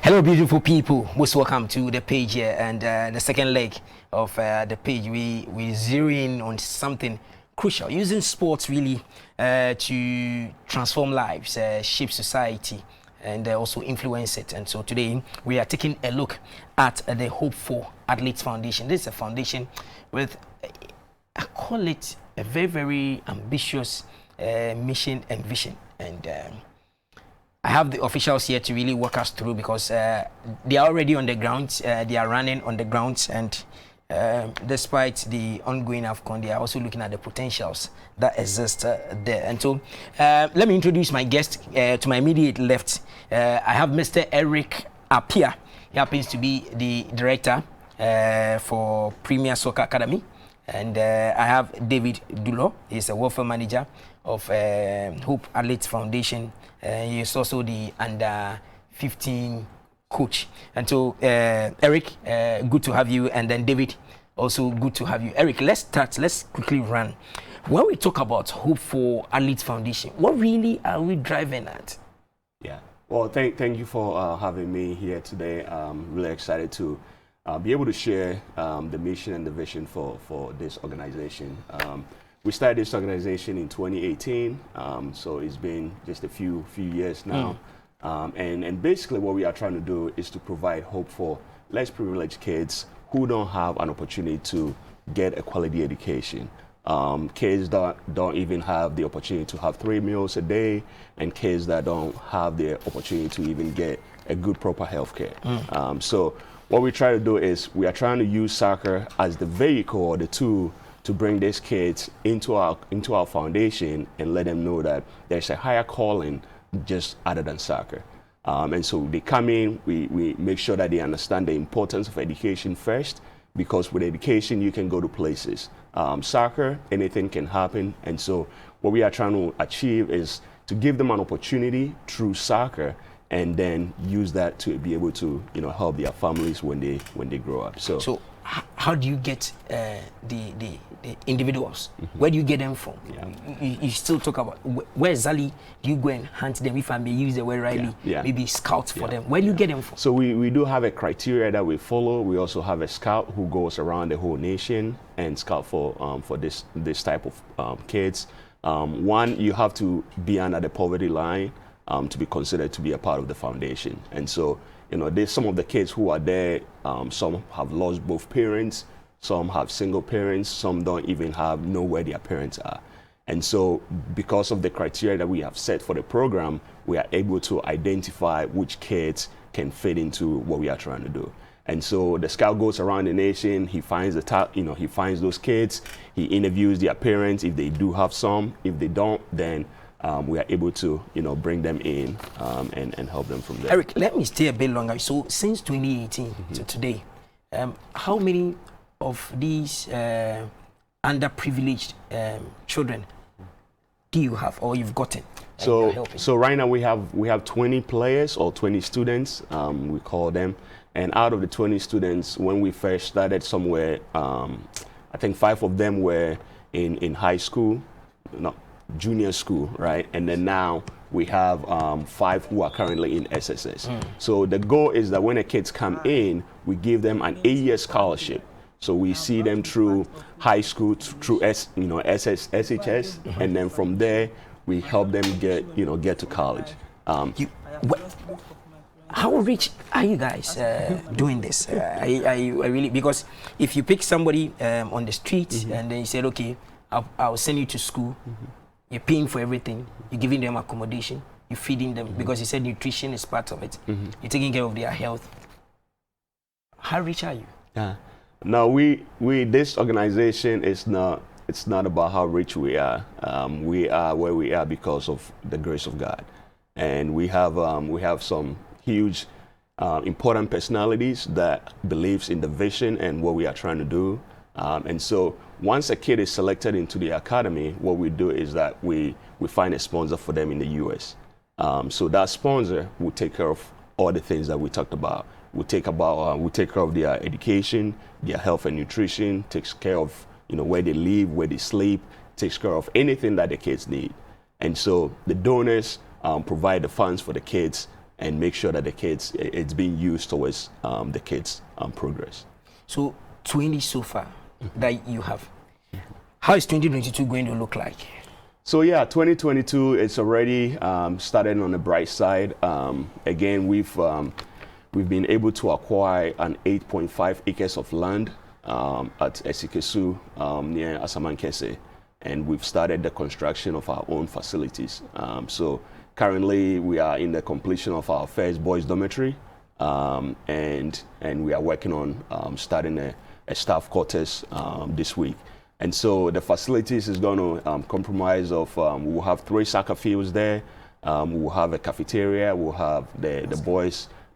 Hello, beautiful people. Most welcome to the page here, and the second leg of the page. We zero in on something crucial, using sports really to transform lives, shape society, and also influence it. And so today we are taking a look at the Hope for Athletes Foundation. This is a foundation with, I call it, a very, very ambitious mission and vision. And I have the officials here to really walk us through, because they are already on the ground. They are running on the ground, and despite the ongoing AFCON, they are also looking at the potentials that exist there. And so let me introduce my guest. To my immediate left, I have Mr. Eric Appiah. He happens to be the director for Premier Soccer Academy. And I have David Dudor. He's a welfare manager of Hope Athletes Foundation. He is also the under-15 coach. And so, Eric, good to have you. And then David, also good to have you. Eric, let's start. Let's quickly run. When we talk about Hope for Athletes Foundation, what really are we driving at? Yeah. Well, thank you for having me here today. I'm really excited to be able to share the mission and the vision for this organization. We started this organization in 2018, so it's been just a few years now. And basically what we are trying to do is to provide hope for less privileged kids who don't have an opportunity to get a quality education. Kids that don't even have the opportunity to have 3 meals a day, and kids that don't have the opportunity to even get a good, proper health care. So what we try to do is we are trying to use soccer as the vehicle or the tool to bring these kids into our foundation and let them know that there's a higher calling just other than soccer. And so they come in, we make sure that they understand the importance of education first, because with education you can go to places. Soccer, anything can happen. And so what we are trying to achieve is to give them an opportunity through soccer, and then use that to be able to, help their families when they grow up. So how do you get the individuals? Where do you get them from? You still talk about where exactly do you go and hunt them, if I may use the word rightly? Maybe scout for them. Where do you get them from? So we do have a criteria that we follow. We also have a scout who goes around the whole nation and scout for this type of kids. One, you have to be under the poverty line to be considered to be a part of the foundation. And so, there's some of the kids who are there, some have lost both parents, some have single parents, some don't even know where their parents are. And so because of the criteria that we have set for the program, we are able to identify which kids can fit into what we are trying to do. And so the scout goes around the nation, he finds he finds those kids, he interviews their parents if they do have some. If they don't, then we are able to, bring them in and help them from there. Eric, let me stay a bit longer. So since 2018 to today, how many of these underprivileged children do you have, or you've gotten? So right now we have 20 players, or 20 students, we call them. And out of the 20 students, when we first started somewhere, I think 5 of them were in high school, junior school, right? And then now we have 5 who are currently in SSS. So the goal is that when the kids come in, we give them an 8-year scholarship. So we see them through high school, through SHS, and then from there we help them get to college. How rich are you guys doing this? I really, because if you pick somebody on the street and then you said, okay, I'll send you to school. You're paying for everything. You're giving them accommodation. You're feeding them, because you said nutrition is part of it. You're taking care of their health. How rich are you? No, this organization it's not about how rich we are. We are where we are because of the grace of God, and we have some huge, important personalities that believes in the vision and what we are trying to do. And so once a kid is selected into the academy, what we do is that we find a sponsor for them in the US. So that sponsor will take care of all the things that we talked about. We take care of their education, their health and nutrition, takes care of where they live, where they sleep, takes care of anything that the kids need. And so the donors provide the funds for the kids, and make sure that it's being used towards the kids' progress. So 20 so far that you have. How is 2022 going to look like? So yeah, 2022, it's already started on the bright side. Again, we've been able to acquire an 8.5 acres of land at Esikesu near Asamankese, and we've started the construction of our own facilities. So currently, we are in the completion of our first boys' dormitory, and we are working on starting a staff quarters this week. And so the facilities is going to comprise of, we'll have 3 soccer fields there, we'll have a cafeteria, we'll have the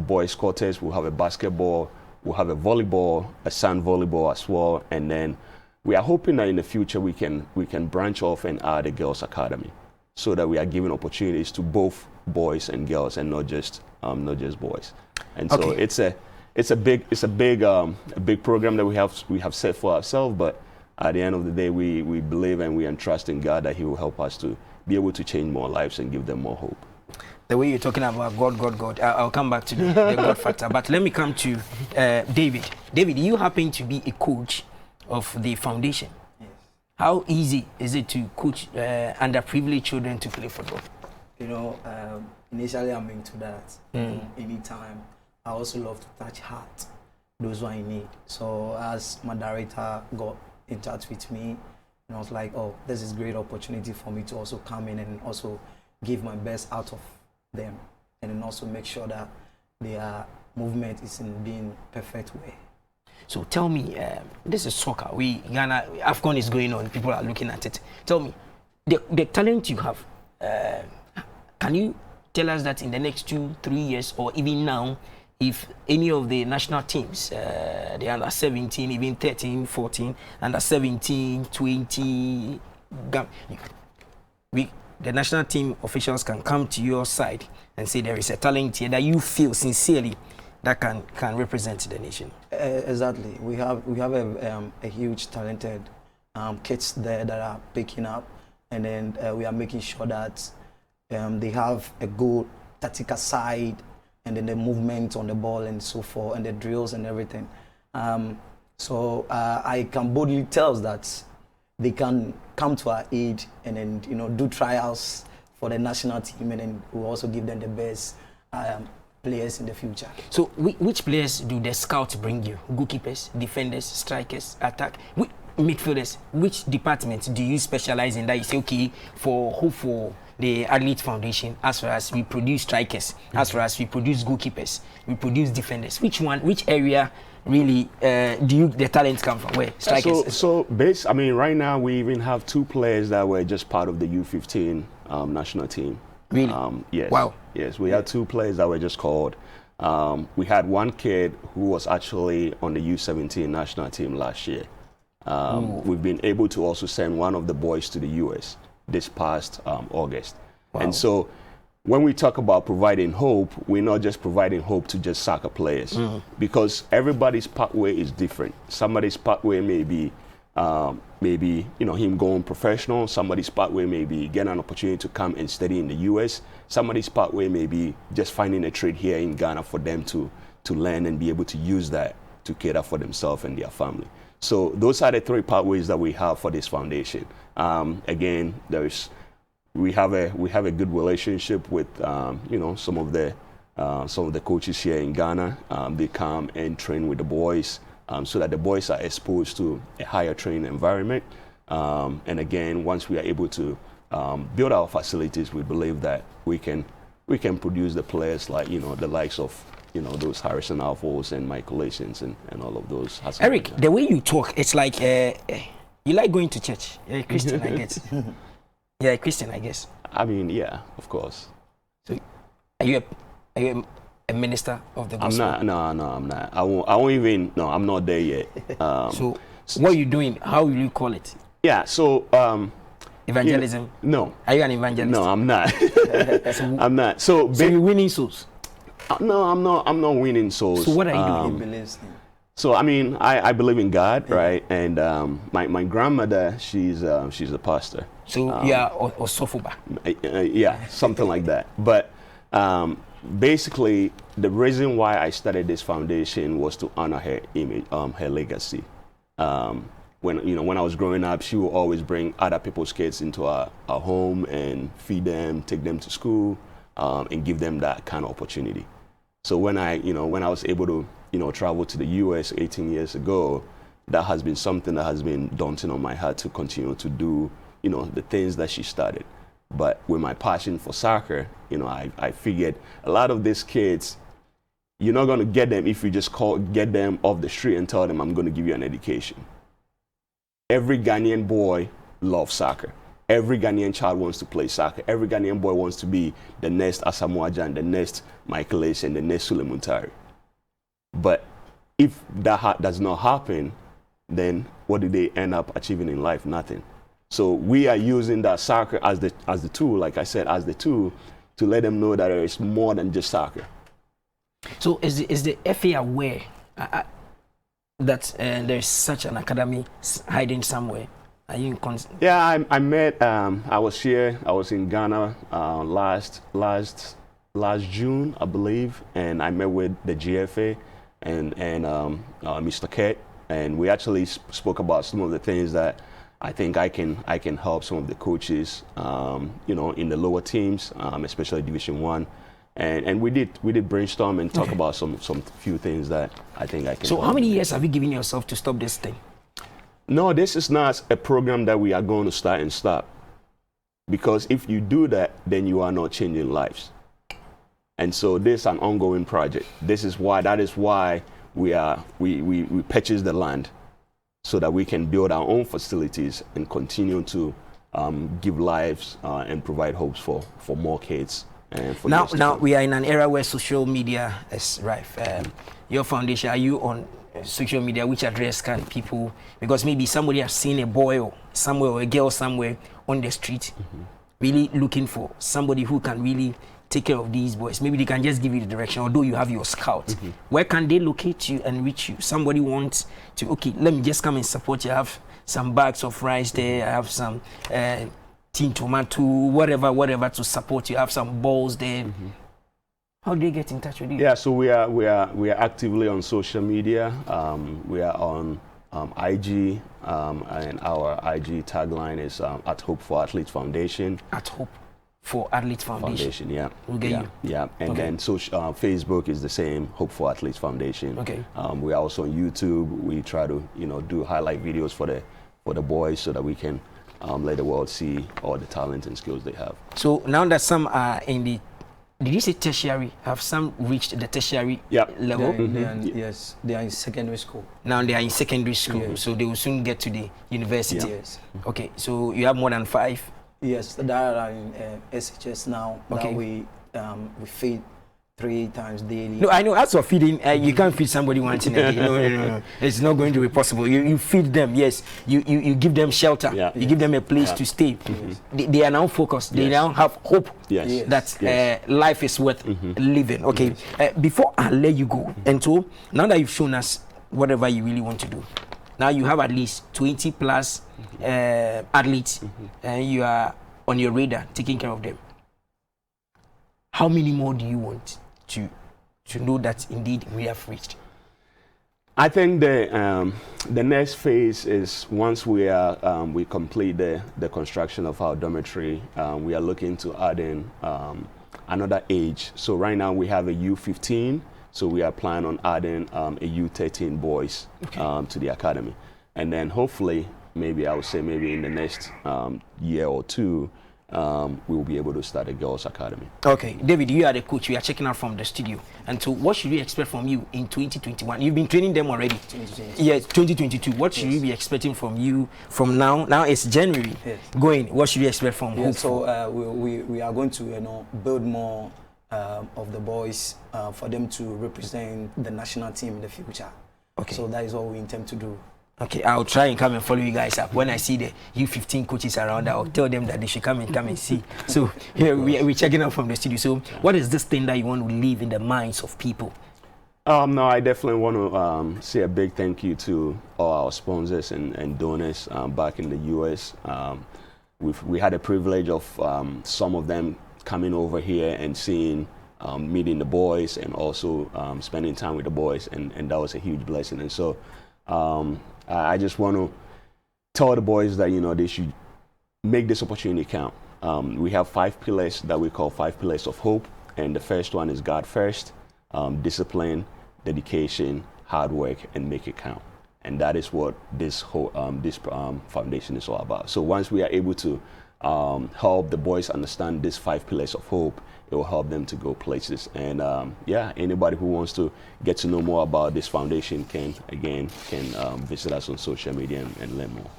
boys quarters, we'll have a basketball, we'll have a volleyball, a sand volleyball as well, and then we are hoping that in the future we can branch off and add a girls academy, so that we are giving opportunities to both boys and girls and not just boys. And so it's a big program that we have set for ourselves, but at the end of the day, we believe and we entrust in God that He will help us to be able to change more lives and give them more hope. The way you're talking about God, I'll come back to the God factor. But let me come to David. David, you happen to be a coach of the foundation. Yes. How easy is it to coach underprivileged children to play football? You know, initially I'm into that. Anytime. I also love to touch heart, those who I need. So as my director got in touch with me, and I was like, oh, this is a great opportunity for me to also come in and also give my best out of them, and then also make sure that their movement is in being perfect way. So tell me, this is soccer. Ghana, AFCON is going on. People are looking at it. Tell me, the talent you have, can you tell us that in the next 2-3 years, or even now, if any of the national teams, the under 17, even 13, 14, under 17, 20, the national team officials can come to your side and say there is a talent here that you feel sincerely that can represent the nation? Exactly. We have a huge talented kids there that are picking up, and then we are making sure that they have a good tactical side, and then the movement on the ball and so forth, and the drills and everything. So I can boldly tell that they can come to our aid and then do trials for the national team, and then we'll also give them the best players in the future. So which players do the scouts bring you? Goalkeepers, defenders, strikers, attack, midfielders? Which department do you specialize in that you say, okay, for the Athlete Foundation, as far as we produce strikers, as far as we produce goalkeepers, we produce defenders? Which area really do the talents come from? Where? Strikers? Right now we even have 2 players that were just part of the U15 national team. Really? Yes. Wow. Yes, we had 2 players that were just called. We had one kid who was actually on the U17 national team last year. We've been able to also send one of the boys to the US this past August. Wow. And so when we talk about providing hope, we're not just providing hope to just soccer players, because everybody's pathway is different. Somebody's pathway may be him going professional. Somebody's pathway may be getting an opportunity to come and study in the US. Somebody's pathway may be just finding a trade here in Ghana for them to learn and be able to use that to cater for themselves and their family. So those are the 3 pathways that we have for this foundation. Again, we have a good relationship with some of the coaches here in Ghana. They come and train with the boys, so that the boys are exposed to a higher training environment. And again, once we are able to build our facilities, we believe that we can produce the players like the likes of those Harrison Alfos and Michael Asians and all of those. Eric, the way you talk, it's like you like going to church. You're a Christian, I guess. You're a Christian, I guess. I mean, yeah, of course. So, are you a minister of the gospel? I'm not. I won't even. No, I'm not there yet. So, what are you doing? How will you call it? Yeah. So. Evangelism? No. Are you an evangelist? No, I'm not. I'm not. So you're winning souls? No, I'm not winning souls. So what are you doing? So I believe in God, right? And my grandmother, she's a pastor. So you are Osofuba? Yeah, something like that. But basically, the reason why I started this foundation was to honor her image, her legacy. When I was growing up, she would always bring other people's kids into our home and feed them, take them to school, and give them that kind of opportunity. So when I was able to, travel to the U.S. 18 years ago, that has been something that has been daunting on my heart to continue to do, the things that she started. But with my passion for soccer, I figured a lot of these kids, you're not going to get them if you just get them off the street and tell them, I'm going to give you an education. Every Ghanaian boy loves soccer. Every Ghanaian child wants to play soccer. Every Ghanaian boy wants to be the next Asamoah Gyan, the next Michael Essien, and the next Sule Muntari. But if that does not happen, then what do they end up achieving in life? Nothing. So we are using that soccer as the tool, like I said, as the tool to let them know that there is more than just soccer. So is the FA aware that there's such an academy hiding somewhere? Are you in Yeah, I met. I was in Ghana last June, I believe, and I met with the GFA and Mr. Kett, and we actually spoke about some of the things that I think I can help some of the coaches, in the lower teams, especially Division 1. And we did brainstorm and talk about some few things that I think I can. So how many years have you given yourself to stop this thing? No, this is not a program that we are going to start and stop. Because if you do that, then you are not changing lives. And so this is an ongoing project. That is why we purchased the land so that we can build our own facilities and continue to give lives and provide hopes for more kids. Now we are in an era where social media is rife. Your foundation, are you on social media? Which address can people, because maybe somebody has seen a boy or somewhere or a girl somewhere on the street, really looking for somebody who can really take care of these boys. Maybe they can just give you the direction, although you have your scout. Where can they locate you and reach you? Somebody wants to, okay, let me just come and support you. I have some bags of rice there. I have some tin tomato, whatever to support you. I have some balls there. How do they get in touch with you? Yeah, so we are actively on social media. We are on IG, and our IG tagline is at Hope for Athletes Foundation. At Hope for Athletes Foundation. Yeah. We'll get you. Yeah, and then Facebook is the same, Hope for Athletes Foundation. Okay. We are also on YouTube. We try to do highlight videos for the boys so that we can let the world see all the talent and skills they have. So now that some are in the, did you say tertiary? Have some reached the tertiary level? Yes, they are in secondary school. Now they are in secondary school, so they will soon get to the university. Yes. Okay, so you have more than 5? Yes, that are in SHS now. Okay. That we feed 3 times daily. No, I know. As for feeding, you can't feed somebody once in a day. No. It's not going to be possible. You feed them, yes. You give them shelter. Yeah. You give them a place to stay. They are now focused. They now have hope that life is worth living. Okay. Before I let you go, and so now that you've shown us whatever you really want to do, now you have at least 20 plus athletes, and you are on your radar taking care of them. How many more do you want to know that indeed we have reached? I think the next phase is once we complete the construction of our dormitory, we are looking to add in another age. So right now we have a U15, so we are planning on adding a U13 boys to the academy, and then hopefully maybe I would say maybe in the next year or two. We will be able to start a girls' academy. Okay, David, you are the coach. We are checking out from the studio. And so, what should we expect from you in 2021? You've been training them already. 2022. Yes, 2022. What should we be expecting from you from now? Now it's January. Going. What should we expect from you? So we are going to build more of the boys for them to represent the national team in the future. Okay. So that is what we intend to do. Okay, I'll try and come and follow you guys up. When I see the U15 coaches around, I'll tell them that they should come and see. So here we're checking out from the studio. So what is this thing that you want to leave in the minds of people? No, I definitely want to say a big thank you to all our sponsors and donors back in the US. We had a privilege of some of them coming over here and seeing meeting the boys and also spending time with the boys, and that was a huge blessing. And so I just want to tell the boys that, you know, they should make this opportunity count. We have 5 pillars that we call 5 pillars of hope, and the first one is God first, discipline, dedication, hard work, and make it count. And that is what this whole foundation is all about. So once we are able to help the boys understand these 5 pillars of hope, it will help them to go places. And yeah, anybody who wants to get to know more about this foundation can visit us on social media and learn more.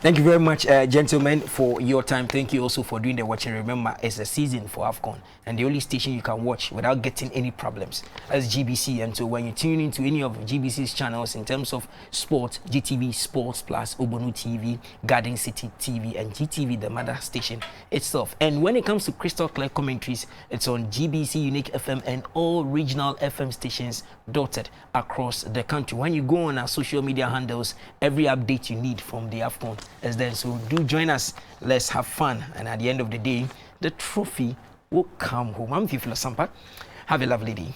Thank you very much, gentlemen, for your time. Thank you also for doing the watching. Remember, it's a season for AFCON, and the only station you can watch without getting any problems is GBC. And so when you tune into any of GBC's channels in terms of sports, GTV Sports Plus, Obonu TV, Garden City TV, and GTV, the mother station itself. And when it comes to crystal clear commentaries, it's on GBC Unique FM and all regional FM stations dotted across the country. When you go on our social media handles, every update you need from the AFCON is there. So do join us. Let's have fun. And at the end of the day, the trophy will come home. I'm Fifla Sampa. Have a lovely day.